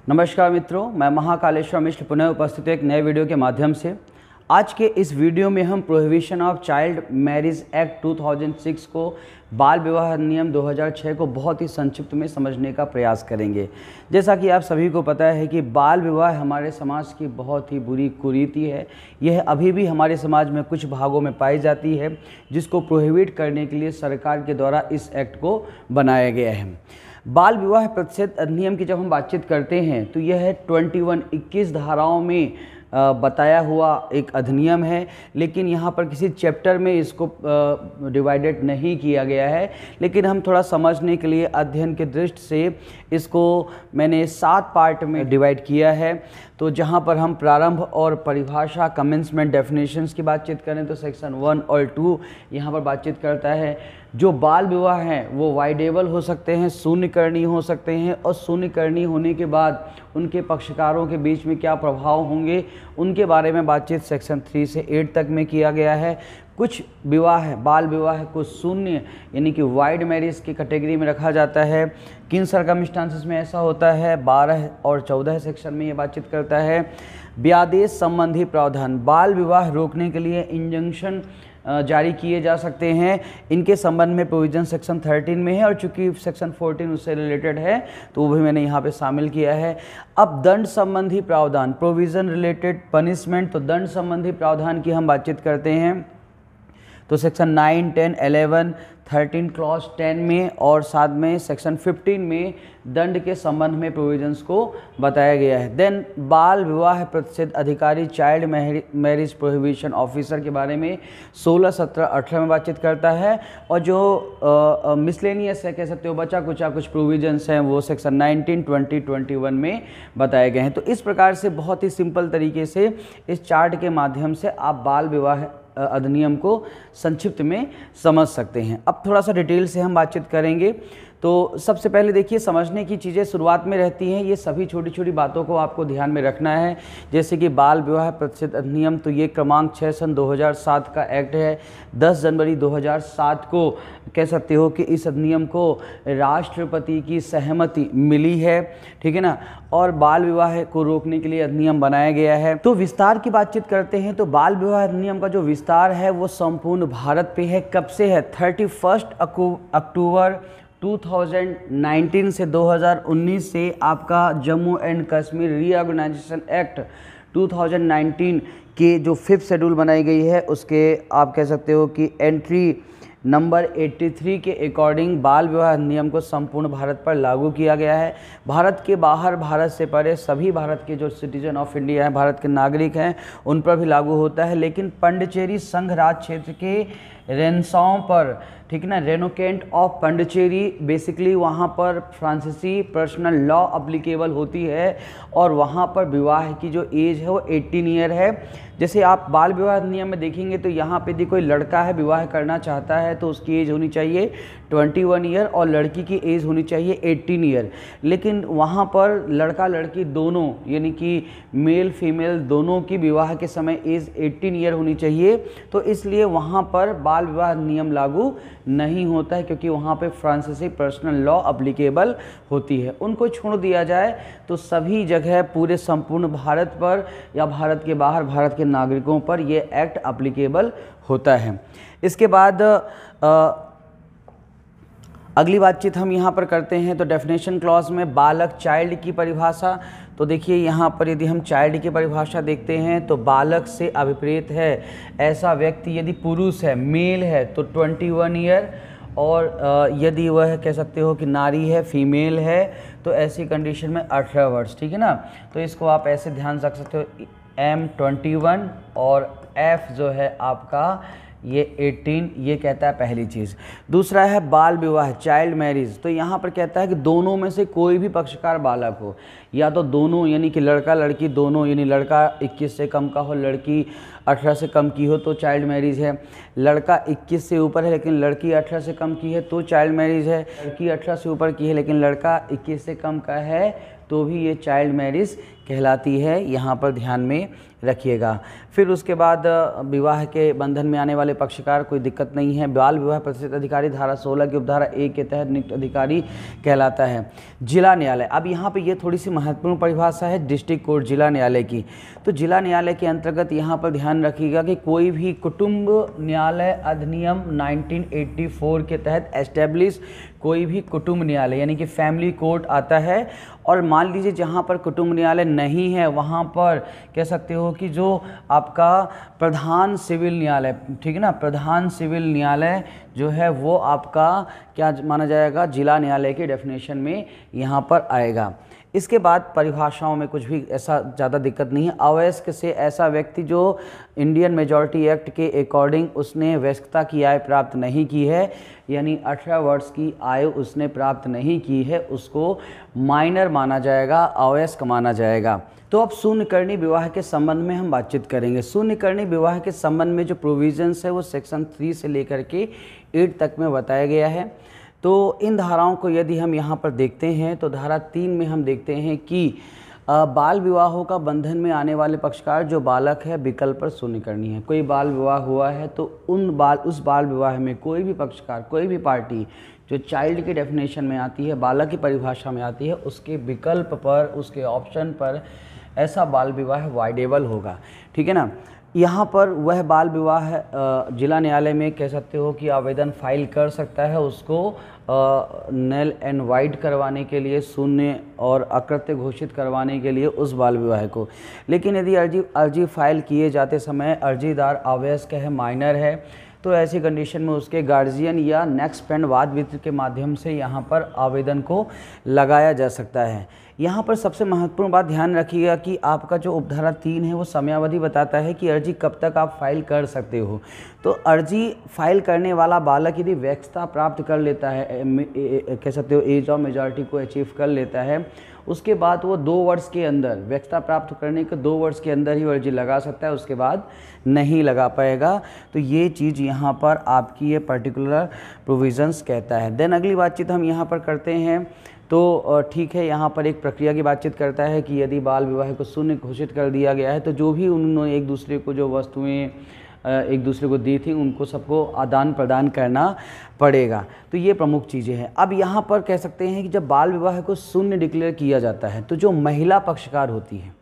नमस्कार मित्रों, मैं महाकालेश्वर मिश्र पुनः उपस्थित एक नए वीडियो के माध्यम से। आज के इस वीडियो में हम prohibition of child marriage act 2006 को, बाल विवाह अधिनियम 2006 को बहुत ही संक्षिप्त में समझने का प्रयास करेंगे। जैसा कि आप सभी को पता है कि बाल विवाह हमारे समाज की बहुत ही बुरी कुरीति है। यह अभी भी हमारे समाज में कुछ भागों में पाई जाती है, जिसको प्रोहिबिट करने के लिए सरकार के द्वारा इस एक्ट को बनाया गया है। बाल विवाह प्रतिषेध अधिनियम की जब हम बातचीत करते हैं तो यह 21 धाराओं में बताया हुआ एक अधिनियम है, लेकिन यहाँ पर किसी चैप्टर में इसको डिवाइडेड नहीं किया गया है। लेकिन हम थोड़ा समझने के लिए अध्ययन के दृष्टि से इसको मैंने 7 पार्ट में डिवाइड किया है। तो जहाँ पर हम प्रारंभ और परिभाषा कमेंसमेंट डेफिनेशंस की बातचीत करें तो सेक्शन 1 और 2 यहाँ पर बातचीत करता है। जो बाल विवाह हैं वो वाइडेबल हो सकते हैं, शून्यकरणीय हो सकते हैं, और शून्यकरणीय होने के बाद उनके पक्षकारों के बीच में क्या प्रभाव होंगे उनके बारे में बातचीत सेक्शन 3 से 8 तक में किया गया है। कुछ विवाह है, बाल विवाह है, कुछ शून्य यानी कि वाइड मैरिज की कैटेगरी में रखा जाता है। किन सरकमस्टांसेस में ऐसा होता है, 12 और 14 सेक्शन में ये बातचीत करता है। व्यादेश संबंधी प्रावधान, बाल विवाह रोकने के लिए इंजंक्शन जारी किए जा सकते हैं। इनके संबंध में प्रोविजन सेक्शन 13 में है, और चूंकि सेक्शन 14 उससे रिलेटेड है तो वो भी मैंने यहाँ पे शामिल किया है। अब दंड संबंधी प्रावधान, प्रोविजन रिलेटेड पनिशमेंट, तो दंड संबंधी प्रावधान की हम बातचीत करते हैं तो सेक्शन 9, 10, 11, 13 क्लॉज 10 में, और साथ में सेक्शन 15 में दंड के संबंध में प्रोविजंस को बताया गया है। देन बाल विवाह प्रतिषेध अधिकारी, चाइल्ड मैरिज प्रोहिबिशन ऑफिसर के बारे में 16, 17, 18 में बातचीत करता है। और जो मिसलेनियस है, कह सकते हो बचा कुचा कुछ प्रोविजंस हैं, वो सेक्शन 19, 20, 21 में बताए गए हैं। तो इस प्रकार से बहुत ही सिंपल तरीके से इस चार्ट के माध्यम से आप बाल विवाह अधिनियम को संक्षिप्त में समझ सकते हैं। अब थोड़ा सा डिटेल से हम बातचीत करेंगे। तो सबसे पहले देखिए, समझने की चीज़ें शुरुआत में रहती हैं, ये सभी छोटी छोटी बातों को आपको ध्यान में रखना है। जैसे कि बाल विवाह प्रतिषेध अधिनियम, तो ये क्रमांक 6 सन 2007 का एक्ट है। 10 जनवरी 2007 को कह सकते हो कि इस अधिनियम को राष्ट्रपति की सहमति मिली है, ठीक है ना, और बाल विवाह को रोकने के लिए अधिनियम बनाया गया है। तो विस्तार की बातचीत करते हैं तो बाल विवाह अधिनियम का जो विस्तार है वो संपूर्ण भारत पे है। कब से है? 31 अक्टूबर 2019 से 2019 से आपका Jammu and Kashmir reorganisation act 2019 के जो 5th शेड्यूल बनाई गई है उसके आप कह सकते हो कि एंट्री नंबर 83 के अकॉर्डिंग बाल विवाह अधिनियम को संपूर्ण भारत पर लागू किया गया है। भारत के बाहर, भारत से परे सभी भारत के जो सिटीजन ऑफ इंडिया हैं, भारत के नागरिक हैं, उन पर भी लागू होता है। लेकिन पंडिचेरी संघ राज क्षेत्र के रेनसाओं पर, ठीक है ना, रेनोकेंट ऑफ पंडिचेरी, बेसिकली वहाँ पर फ्रांसीसी पर्सनल लॉ अप्लीकेबल होती है, और वहाँ पर विवाह की जो एज है वो 18 ईयर है। जैसे आप बाल विवाह अधिनियम में देखेंगे तो यहाँ पे यदि कोई लड़का है विवाह करना चाहता है तो उसकी एज होनी चाहिए 21 ईयर, और लड़की की एज होनी चाहिए 18 ईयर। लेकिन वहाँ पर लड़का लड़की दोनों यानी कि मेल फीमेल दोनों की विवाह के समय एज 18 ईयर होनी चाहिए। तो इसलिए वहाँ पर बाल विवाह नियम लागू नहीं होता है, क्योंकि वहाँ पे फ्रांसीसी पर्सनल लॉ अप्लीकेबल होती है। उनको छोड़ दिया जाए तो सभी जगह पूरे संपूर्ण भारत पर या भारत के बाहर भारत के नागरिकों पर ये एक्ट अप्लीकेबल होता है। इसके बाद अगली बातचीत हम यहाँ पर करते हैं तो डेफिनेशन क्लॉज में बालक, चाइल्ड की परिभाषा। तो देखिए यहाँ पर यदि हम चाइल्ड की परिभाषा देखते हैं तो बालक से अभिप्रेत है ऐसा व्यक्ति, यदि पुरुष है, मेल है तो 21 ईयर, और यदि वह कह सकते हो कि नारी है, फीमेल है, तो ऐसी कंडीशन में 18 वर्ष, ठीक है ना। तो इसको आप ऐसे ध्यान रख सकते हो, M 21 और F जो है आपका ये 18, ये कहता है पहली चीज़। दूसरा है बाल विवाह, चाइल्ड मैरिज। तो यहाँ पर कहता है कि दोनों में से कोई भी पक्षकार बालक हो, या तो दोनों यानी कि लड़का लड़की दोनों, यानी लड़का 21 से कम का हो, लड़की 18 से कम की हो तो चाइल्ड मैरिज है। लड़का 21 से ऊपर है लेकिन लड़की 18 से कम की है तो चाइल्ड मैरिज है। लड़की 18 से ऊपर की है लेकिन लड़का 21 से कम का है तो भी ये चाइल्ड मैरिज कहलाती है, यहाँ पर ध्यान में रखिएगा। फिर उसके बाद विवाह के बंधन में आने वाले पक्षकार कोई दिक्कत नहीं है। बाल विवाह प्रतिशत अधिकारी धारा 16 की उपधारा 1 के तहत नियुक्त अधिकारी कहलाता है। जिला न्यायालय, अब यहाँ पे ये थोड़ी सी महत्वपूर्ण परिभाषा है डिस्ट्रिक्ट कोर्ट जिला न्यायालय की। तो जिला न्यायालय के अंतर्गत यहाँ पर ध्यान रखिएगा कि कोई भी कुटुंब न्यायालय अधिनियम 1984 के तहत एस्टेब्लिश कोई भी कुटुंब न्यायालय यानी कि फैमिली कोर्ट आता है। और मान लीजिए जहाँ पर कुटुंब न्यायालय नहीं है वहाँ पर कह सकते हो कि जो आपका प्रधान सिविल न्यायालय, ठीक है ना, प्रधान सिविल न्यायालय जो है वो आपका क्या माना जाएगा, जिला न्यायालय के डेफिनेशन में यहाँ पर आएगा। इसके बाद परिभाषाओं में कुछ भी ऐसा ज़्यादा दिक्कत नहीं है। अवयस्क से ऐसा व्यक्ति जो इंडियन मेजॉरिटी एक्ट के अकॉर्डिंग उसने वयस्कता की आयु प्राप्त नहीं की है, यानी 18 वर्ष की आयु उसने प्राप्त नहीं की है, उसको माइनर माना जाएगा, अवयस्क माना जाएगा। तो अब शून्यकर्णी विवाह के संबंध में हम बातचीत करेंगे। शून्यकर्णी विवाह के संबंध में जो प्रोविजंस है वो सेक्शन 3 से लेकर के 8 तक में बताया गया है। तो इन धाराओं को यदि हम यहाँ पर देखते हैं तो धारा 3 में हम देखते हैं कि बाल विवाहों का बंधन में आने वाले पक्षकार जो बालक है विकल्प पर शून्यकर्णी है। कोई बाल विवाह हुआ है तो उस बाल विवाह में कोई भी पक्षकार, कोई भी पार्टी जो चाइल्ड की डेफिनेशन में आती है, बालक की परिभाषा में आती है, उसके विकल्प पर, उसके ऑप्शन पर ऐसा बाल विवाह वाइडेबल होगा, ठीक है ना। यहाँ पर वह बाल विवाह जिला न्यायालय में कह सकते हो कि आवेदन फाइल कर सकता है उसको नल एंड वाइड करवाने के लिए, शून्य और अकृत्य घोषित करवाने के लिए उस बाल विवाह को। लेकिन यदि अर्जी फाइल किए जाते समय अर्जीदार अवयस्क है, माइनर है, तो ऐसी कंडीशन में उसके गार्जियन या नेक्स्ट फ्रेंड वाद वितरण के माध्यम से यहाँ पर आवेदन को लगाया जा सकता है। यहाँ पर सबसे महत्वपूर्ण बात ध्यान रखिएगा कि आपका जो उपधारा 3 है वो समयावधि बताता है कि अर्जी कब तक आप फाइल कर सकते हो। तो अर्जी फाइल करने वाला बालक यदि वयस्कता प्राप्त कर लेता है, कह सकते हो एज ऑफ मेजॉरिटी को अचीव कर लेता है, उसके बाद वो 2 वर्ष के अंदर, वयस्कता प्राप्त करने के 2 वर्ष के अंदर ही अर्जी लगा सकता है, उसके बाद नहीं लगा पाएगा। तो ये चीज़ यहाँ पर आपकी ये पर्टिकुलर प्रोविजंस कहता है। देन अगली बातचीत हम यहाँ पर करते हैं। तो ठीक है, यहाँ पर एक प्रक्रिया की बातचीत करता है कि यदि बाल विवाह को शून्य घोषित कर दिया गया है तो जो भी उन्होंने एक दूसरे को जो वस्तुएं एक दूसरे को दी थी उनको सबको आदान प्रदान करना पड़ेगा। तो ये प्रमुख चीज़ें हैं। अब यहाँ पर कह सकते हैं कि जब बाल विवाह को शून्य डिक्लेयर किया जाता है तो जो महिला पक्षकार होती है,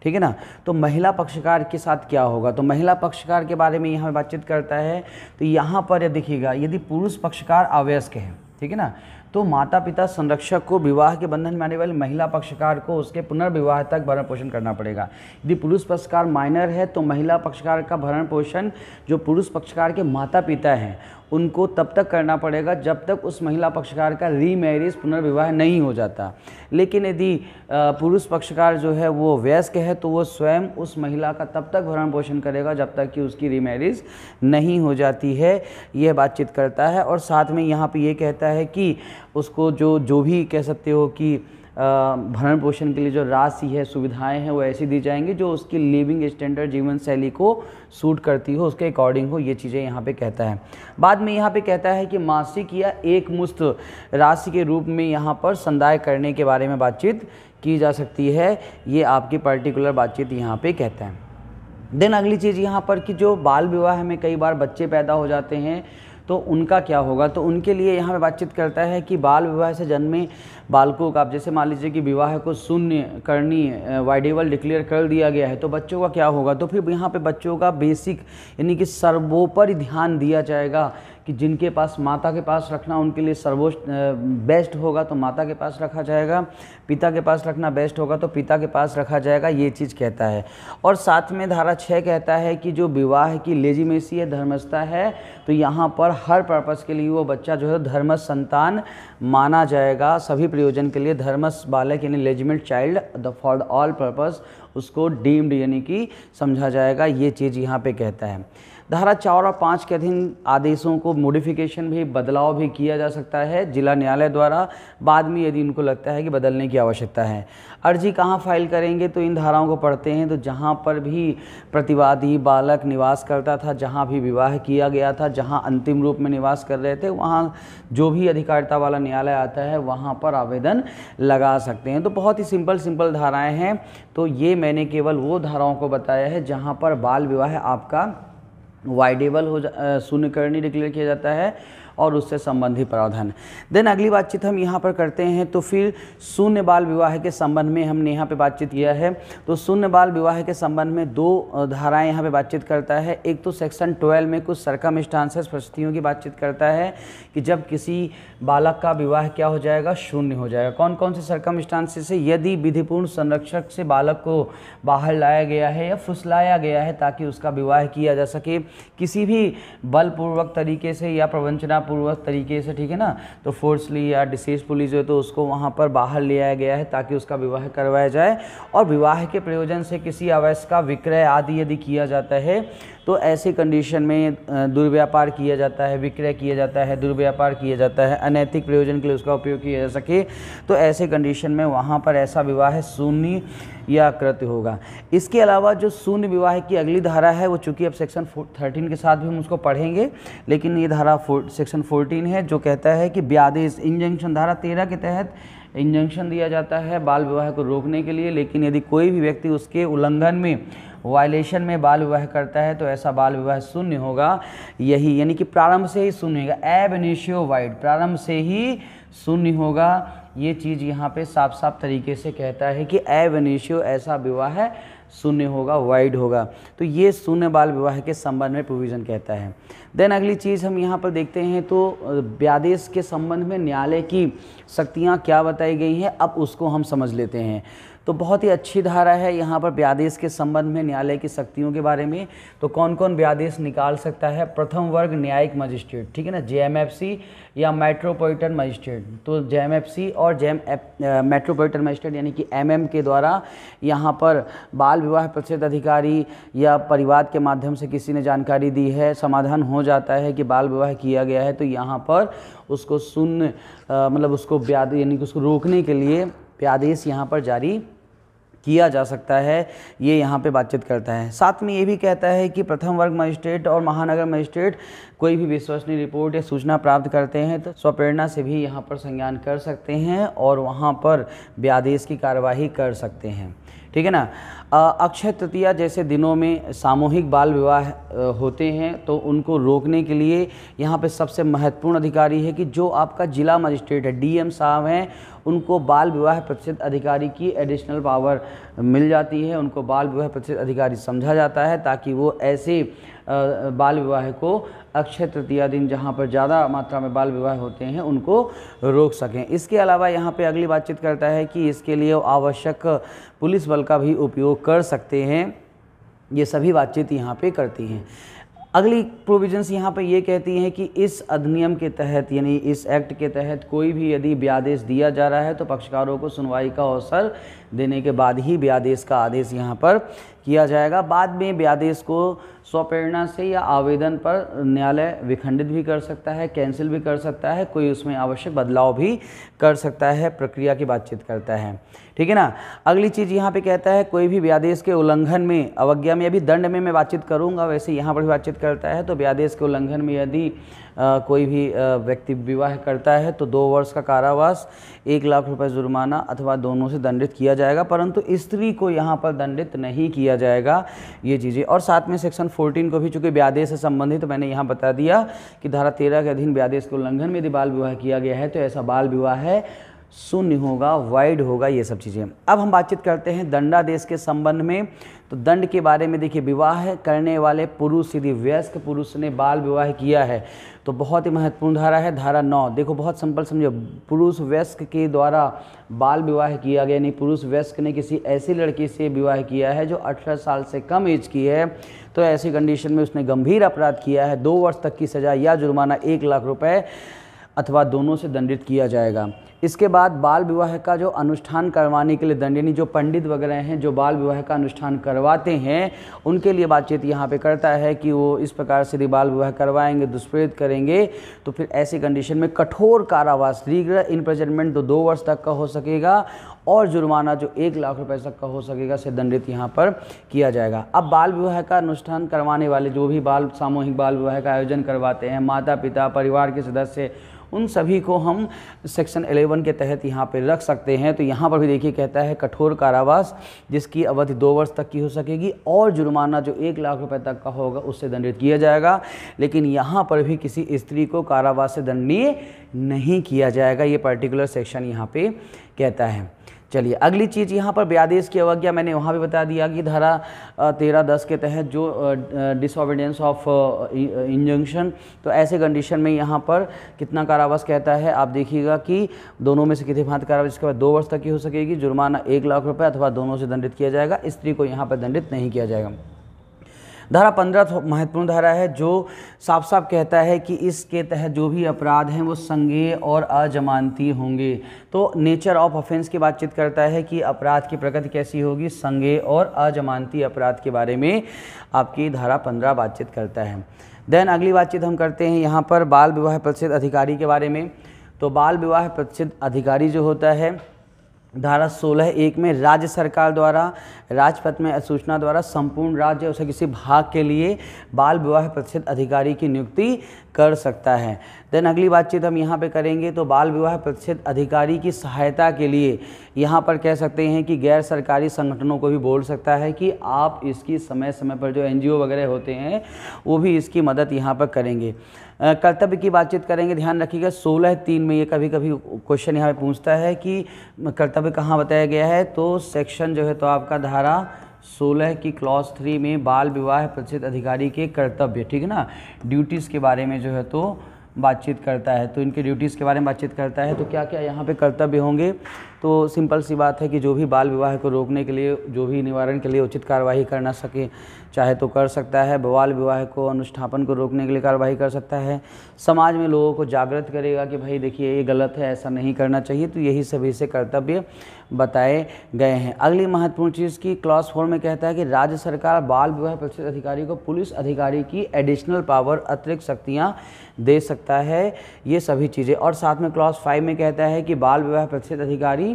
ठीक है ना, तो महिला पक्षकार के साथ क्या होगा, तो महिला पक्षकार के बारे में यहाँ बातचीत करता है। तो यहाँ पर देखिएगा, यदि पुरुष पक्षकार अवयस्क है, ठीक है ना, तो माता पिता संरक्षक को विवाह के बंधन में आने वाले महिला पक्षकार को उसके पुनर्विवाह तक भरण पोषण करना पड़ेगा। यदि पुरुष पक्षकार माइनर है तो महिला पक्षकार का भरण पोषण जो पुरुष पक्षकार के माता पिता हैं उनको तब तक करना पड़ेगा जब तक उस महिला पक्षकार का रीमैरिज, पुनर्विवाह नहीं हो जाता। लेकिन यदि पुरुष पक्षकार जो है वो वयस्क है तो वो स्वयं उस महिला का तब तक भरण पोषण करेगा जब तक कि उसकी रीमैरिज नहीं हो जाती है। यह बातचीत करता है। और साथ में यहाँ पे ये कहता है कि उसको जो भी कह सकते हो कि भरण पोषण के लिए जो राशि है, सुविधाएं हैं, वो ऐसी दी जाएंगी जो उसकी लिविंग स्टैंडर्ड, जीवन शैली को सूट करती हो, उसके अकॉर्डिंग हो। ये चीज़ें यहाँ पे कहता है। बाद में यहाँ पे कहता है कि मासिक या एक मुश्त राशि के रूप में यहाँ पर संदाय करने के बारे में बातचीत की जा सकती है। ये आपकी पर्टिकुलर बातचीत यहाँ पे कहता है। देन अगली चीज़ यहाँ पर कि जो बाल विवाह में कई बार बच्चे पैदा हो जाते हैं तो उनका क्या होगा, तो उनके लिए यहाँ पे बातचीत करता है कि बाल विवाह से जन्मे बालकों का, आप जैसे मान लीजिए कि विवाह को शून्य करनी वाइडेबल डिक्लेयर कर दिया गया है तो बच्चों का क्या होगा, तो फिर यहाँ पे बच्चों का बेसिक यानी कि सर्वोपरि ध्यान दिया जाएगा कि जिनके पास माता के पास रखना उनके लिए सर्वोच्च बेस्ट होगा तो माता के पास रखा जाएगा, पिता के पास रखना बेस्ट होगा तो पिता के पास रखा जाएगा। ये चीज़ कहता है। और साथ में धारा 6 कहता है कि जो विवाह की लेजिमेसी है, धर्मस्थता है, तो यहाँ पर हर पर्पस के लिए वो बच्चा जो है धर्मस्थ संतान माना जाएगा। सभी प्रयोजन के लिए धर्मस्थ बालक यानी लेजिमेट चाइल्ड फॉर ऑल पर्पस उसको डीम्ड यानी कि समझा जाएगा। ये चीज़ यहाँ पे कहता है। धारा 4 और 5 के अधीन आदेशों को मॉडिफिकेशन भी, बदलाव भी किया जा सकता है जिला न्यायालय द्वारा, बाद में यदि उनको लगता है कि बदलने की आवश्यकता है। अर्जी कहाँ फाइल करेंगे, तो इन धाराओं को पढ़ते हैं तो जहाँ पर भी प्रतिवादी बालक निवास करता था, जहाँ भी विवाह किया गया था, जहाँ अंतिम रूप में निवास कर रहे थे, वहाँ जो भी अधिकारिता वाला न्यायालय आता है वहाँ पर आवेदन लगा सकते हैं। तो बहुत ही सिंपल धाराएं हैं। तो ये मैंने केवल वो धाराओं को बताया है जहाँ पर बाल विवाह आपका वाइडेबल हो शून्यकरणीय डिक्लेयर किया जाता है और उससे संबंधित प्रावधान। देन अगली बातचीत हम यहाँ पर करते हैं। तो फिर शून्य बाल विवाह के संबंध में हमने यहाँ पे बातचीत किया है। तो शून्य बाल विवाह के संबंध में 2 धाराएं यहाँ पे बातचीत करता है। एक तो सेक्शन 12 में कुछ सर्कमस्टांसेस, परिस्थितियों की बातचीत करता है कि जब किसी बालक का विवाह क्या हो जाएगा, शून्य हो जाएगा। कौन कौन से सर्कमस्टांसेस है, यदि विधिपूर्ण संरक्षक से बालक को बाहर लाया गया है या फुसलाया गया है ताकि उसका विवाह किया जा सके, किसी भी बलपूर्वक तरीके से या प्रवंचना पूर्वक तरीके से, ठीक है ना, तो फोर्सली या डिसीजफुली जो है तो उसको वहाँ पर बाहर ले आया गया है ताकि उसका विवाह करवाया जाए, और विवाह के प्रयोजन से किसी अवयस्क का विक्रय आदि यदि किया जाता है तो ऐसे कंडीशन में दुर्व्यापार किया जाता है, विक्रय किया जाता है, दुर्व्यापार किया जाता है, अनैतिक प्रयोजन के लिए उसका उपयोग किया जा सके, तो ऐसे कंडीशन में वहाँ पर ऐसा विवाह शून्य या कृत्य होगा। इसके अलावा जो शून्य विवाह की अगली धारा है वो चूँकि अब सेक्शन 13 के साथ भी हम उसको पढ़ेंगे, लेकिन ये धारा सेक्शन 14 है जो कहता है कि ब्यादेश इंजंक्शन, धारा 13 के तहत इंजंक्शन दिया जाता है बाल विवाह को रोकने के लिए, लेकिन यदि कोई भी व्यक्ति उसके उल्लंघन में, वायलेशन में बाल विवाह करता है तो ऐसा बाल विवाह शून्य होगा। यही यानी कि प्रारंभ से ही शून्य होगा, एब इनिशियो वाइड, प्रारंभ से ही शून्य होगा। ये चीज़ यहाँ पे साफ साफ तरीके से कहता है कि एब इनिशियो ऐसा विवाह शून्य होगा, वाइड होगा। तो ये शून्य बाल विवाह के संबंध में प्रोविज़न कहता है। देन अगली चीज़ हम यहाँ पर देखते हैं तो ब्यादेश के संबंध में न्यायालय की शक्तियाँ क्या बताई गई हैं, अब उसको हम समझ लेते हैं। तो बहुत ही अच्छी धारा है यहाँ पर ब्यादेश के संबंध में न्यायालय की शक्तियों के बारे में। तो कौन कौन ब्यादेश निकाल सकता है, प्रथम वर्ग न्यायिक मजिस्ट्रेट, ठीक है ना, जेएमएफसी या मेट्रोपॉलिटन मजिस्ट्रेट। तो जेएमएफसी और मेट्रोपॉलिटन मजिस्ट्रेट यानी कि एमएम के द्वारा यहाँ पर बाल विवाह प्रतिशत अधिकारी या परिवाद के माध्यम से किसी ने जानकारी दी है, समाधान हो जाता है कि बाल विवाह किया गया है, तो यहाँ पर उसको शून्य मतलब उसको ब्याद यानी कि उसको रोकने के लिए ब्यादेश यहाँ पर जारी किया जा सकता है। ये यहाँ पे बातचीत करता है। साथ में ये भी कहता है कि प्रथम वर्ग मजिस्ट्रेट और महानगर मजिस्ट्रेट कोई भी विश्वसनीय रिपोर्ट या सूचना प्राप्त करते हैं तो स्वप्रेरणा से भी यहाँ पर संज्ञान कर सकते हैं और वहाँ पर ब्यादेश की कार्यवाही कर सकते हैं, ठीक है ना। अक्षय तृतीया जैसे दिनों में सामूहिक बाल विवाह होते हैं तो उनको रोकने के लिए यहाँ पे सबसे महत्वपूर्ण अधिकारी है कि जो आपका जिला मजिस्ट्रेट है, डीएम साहब हैं, उनको बाल विवाह प्रतिशत अधिकारी की एडिशनल पावर मिल जाती है, उनको बाल विवाह प्रतिशत अधिकारी समझा जाता है ताकि वो ऐसे बाल विवाह को अक्षय तृतीया दिन जहाँ पर ज़्यादा मात्रा में बाल विवाह होते हैं उनको रोक सकें। इसके अलावा यहाँ पे अगली बातचीत करता है कि इसके लिए आवश्यक पुलिस बल का भी उपयोग कर सकते हैं। ये सभी बातचीत यहाँ पे करती हैं। अगली प्रोविजंस यहाँ पे ये कहती हैं कि इस अधिनियम के तहत यानी इस एक्ट के तहत कोई भी यदि ब्यादेश दिया जा रहा है तो पक्षकारों को सुनवाई का अवसर देने के बाद ही ब्यादेश का आदेश यहाँ पर किया जाएगा। बाद में ब्यादेश को स्वप्रेरणा से या आवेदन पर न्यायालय विखंडित भी कर सकता है, कैंसिल भी कर सकता है, कोई उसमें आवश्यक बदलाव भी कर सकता है, प्रक्रिया की बातचीत करता है, ठीक है ना। अगली चीज़ यहाँ पे कहता है कोई भी ब्यादेश के उल्लंघन में, अवज्ञा में, अभी दंड में मैं बातचीत करूँगा, वैसे यहाँ पर भी बातचीत करता है। तो ब्यादेश के उल्लंघन में यदि कोई भी व्यक्ति विवाह करता है तो 2 वर्ष का कारावास, 1 लाख रुपए जुर्माना अथवा दोनों से दंडित किया जाएगा, परंतु स्त्री को यहाँ पर दंडित नहीं किया जाएगा, ये चीज़ें। और साथ में सेक्शन 14 को भी चूँकि ब्यादेश से संबंधित मैंने यहाँ बता दिया कि धारा 13 के अधीन ब्यादेश के उल्लंघन में यदि बाल विवाह किया गया है तो ऐसा बाल विवाह है शून्य होगा, वाइड होगा, ये सब चीज़ें। अब हम बातचीत करते हैं दंडादेश के संबंध में। तो दंड के बारे में देखिए, विवाह करने वाले पुरुष यदि वयस्क पुरुष ने बाल विवाह किया है तो बहुत ही महत्वपूर्ण धारा है, धारा 9। देखो बहुत सिंपल समझो, पुरुष वयस्क के द्वारा बाल विवाह किया गया, यानी पुरुष वयस्क ने किसी ऐसी लड़की से विवाह किया है जो 18 साल से कम एज की है, तो ऐसी कंडीशन में उसने गंभीर अपराध किया है, 2 वर्ष तक की सजा या जुर्माना 1 लाख रुपए अथवा दोनों से दंडित किया जाएगा। इसके बाद बाल विवाह का जो अनुष्ठान करवाने के लिए दंड, यानी जो पंडित वगैरह हैं जो बाल विवाह का अनुष्ठान करवाते हैं उनके लिए बातचीत यहाँ पे करता है कि वो इस प्रकार से यदि बाल विवाह करवाएंगे, दुष्प्रेरित करेंगे, तो फिर ऐसी कंडीशन में कठोर कारावास, लीगल इम्प्रिजनमेंट 2 वर्ष तक का हो सकेगा और जुर्माना जो 1 लाख रुपए तक का हो सकेगा से दंडित यहाँ पर किया जाएगा। अब बाल विवाह का अनुष्ठान करवाने वाले जो भी सामूहिक बाल विवाह का आयोजन करवाते हैं, माता पिता, परिवार के सदस्य, उन सभी को हम सेक्शन 11 के तहत यहाँ पे रख सकते हैं। तो यहाँ पर भी देखिए कहता है कठोर कारावास जिसकी अवधि 2 वर्ष तक की हो सकेगी और जुर्माना जो 1 लाख रुपए तक का होगा उससे दंडित किया जाएगा। लेकिन यहाँ पर भी किसी स्त्री को कारावास से दंडनीय नहीं किया जाएगा, ये पर्टिकुलर सेक्शन यहाँ पे कहता है। चलिए अगली चीज़ यहाँ पर व्यादेश की अवज्ञा, मैंने वहाँ भी बता दिया कि धारा 13-10 के तहत जो डिसऑबीडियंस ऑफ इंजंक्शन, तो ऐसे कंडीशन में यहाँ पर कितना कारावास कहता है, आप देखिएगा कि दोनों में से किसी भांति कारावास इसके बाद 2 वर्ष तक की हो सकेगी, जुर्माना 1 लाख रुपए अथवा दोनों से दंडित किया जाएगा। स्त्री को यहाँ पर दंडित नहीं किया जाएगा। धारा 15 महत्वपूर्ण धारा है जो साफ साफ कहता है कि इसके तहत जो भी अपराध हैं वो संज्ञेय और अजमानती होंगे। तो नेचर ऑफ ऑफेंस की बातचीत करता है कि अपराध की प्रकृति कैसी होगी, संज्ञेय और अजमानती अपराध के बारे में आपकी धारा 15 बातचीत करता है। देन अगली बातचीत हम करते हैं यहाँ पर बाल विवाह प्रतिषेध अधिकारी के बारे में। तो बाल विवाह प्रतिषेध अधिकारी जो होता है धारा 16(1) में राज्य सरकार द्वारा राजपत्र में अधिसूचना द्वारा संपूर्ण राज्य उसे किसी भाग के लिए बाल विवाह प्रतिषेध अधिकारी की नियुक्ति कर सकता है। देन अगली बातचीत हम यहाँ पे करेंगे तो बाल विवाह प्रतिषेध अधिकारी की सहायता के लिए यहाँ पर कह सकते हैं कि गैर सरकारी संगठनों को भी बोल सकता है कि आप इसकी समय समय पर जो NGO वगैरह होते हैं वो भी इसकी मदद यहाँ पर करेंगे। कर्तव्य की बातचीत करेंगे, ध्यान रखिएगा 16(3) में ये कभी कभी क्वेश्चन यहाँ पे पूछता है कि कर्तव्य कहाँ बताया गया है। तो सेक्शन जो है तो आपका धारा 16 की क्लॉज 3 में बाल विवाह प्रतिषेध अधिकारी के कर्तव्य, ठीक है ना, ड्यूटीज़ के बारे में जो है तो बातचीत करता है। तो इनके ड्यूटीज़ के बारे में बातचीत करता है। तो क्या क्या यहाँ पे कर्तव्य होंगे, तो सिंपल सी बात है कि जो भी बाल विवाह को रोकने के लिए, जो भी निवारण के लिए उचित कार्रवाई करना सके चाहे तो कर सकता है। बाल विवाह को अनुष्ठापन को रोकने के लिए कार्रवाई कर सकता है। समाज में लोगों को जागृत करेगा कि भाई देखिए ये गलत है, ऐसा नहीं करना चाहिए। तो यही सभी से कर्तव्य बताए गए हैं। अगली महत्वपूर्ण चीज़ की क्लॉज 4 में कहता है कि राज्य सरकार बाल विवाह प्रतिषेध अधिकारी को पुलिस अधिकारी की एडिशनल पावर, अतिरिक्त शक्तियाँ दे सकता है, ये सभी चीज़ें। और साथ में क्लॉज 5 में कहता है कि बाल विवाह प्रतिषेध अधिकारी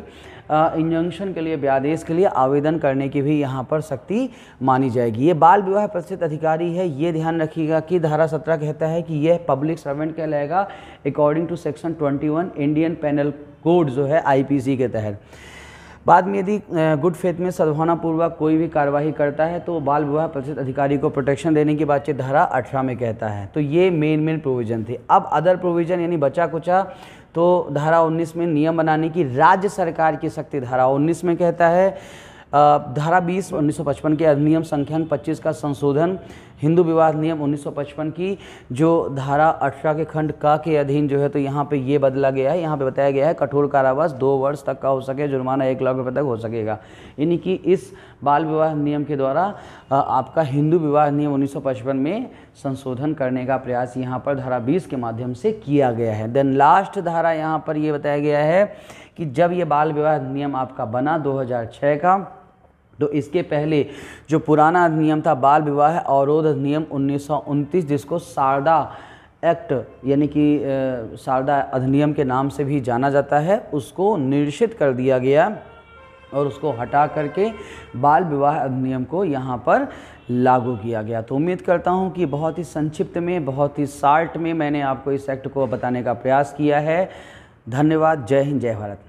इंजंक्शन के लिए, व्यादेश के लिए आवेदन करने की भी यहाँ पर शक्ति मानी जाएगी। ये बाल विवाह प्रतिषेध अधिकारी है, ये ध्यान रखिएगा कि धारा 17 कहता है कि यह पब्लिक सर्वेंट कहलाएगा according to section 21 Indian penal code जो है IPC के तहत। बाद में यदि गुड फेथ में सद्भावनापूर्वक कोई भी कार्रवाई करता है तो बाल विवाह प्रतिषेध अधिकारी को प्रोटेक्शन देने की बातचीत धारा 18 में कहता है। तो ये मेन प्रोविज़न थे। अब अदर प्रोविज़न यानी बचा कुचा, तो धारा 19 में नियम बनाने की राज्य सरकार की शक्ति धारा 19 में कहता है। धारा 20 1955 के अधिनियम संख्यांक 25 का संशोधन, हिंदू विवाह नियम 1955 की जो धारा 18 के खंड का के अधीन जो है तो यहाँ पे ये बदला गया है। यहाँ पे बताया गया है कठोर कारावास 2 वर्ष तक का हो सके, जुर्माना 1 लाख रुपए तक हो सकेगा। यानी कि इस बाल विवाह नियम के द्वारा आपका हिंदू विवाह नियम 1955 में संशोधन करने का प्रयास यहाँ पर धारा 20 के माध्यम से किया गया है। देन लास्ट धारा यहाँ पर ये बताया गया है कि जब ये बाल विवाह नियम आपका बना 2006 का, तो इसके पहले जो पुराना अधिनियम था बाल विवाह अवरोध अधिनियम 1929, जिसको शारदा एक्ट यानी कि शारदा अधिनियम के नाम से भी जाना जाता है, उसको निरसित कर दिया गया और उसको हटा करके बाल विवाह अधिनियम को यहाँ पर लागू किया गया। तो उम्मीद करता हूँ कि बहुत ही संक्षिप्त में, बहुत ही शार्ट में मैंने आपको इस एक्ट को बताने का प्रयास किया है। धन्यवाद। जय हिंद, जय भारत।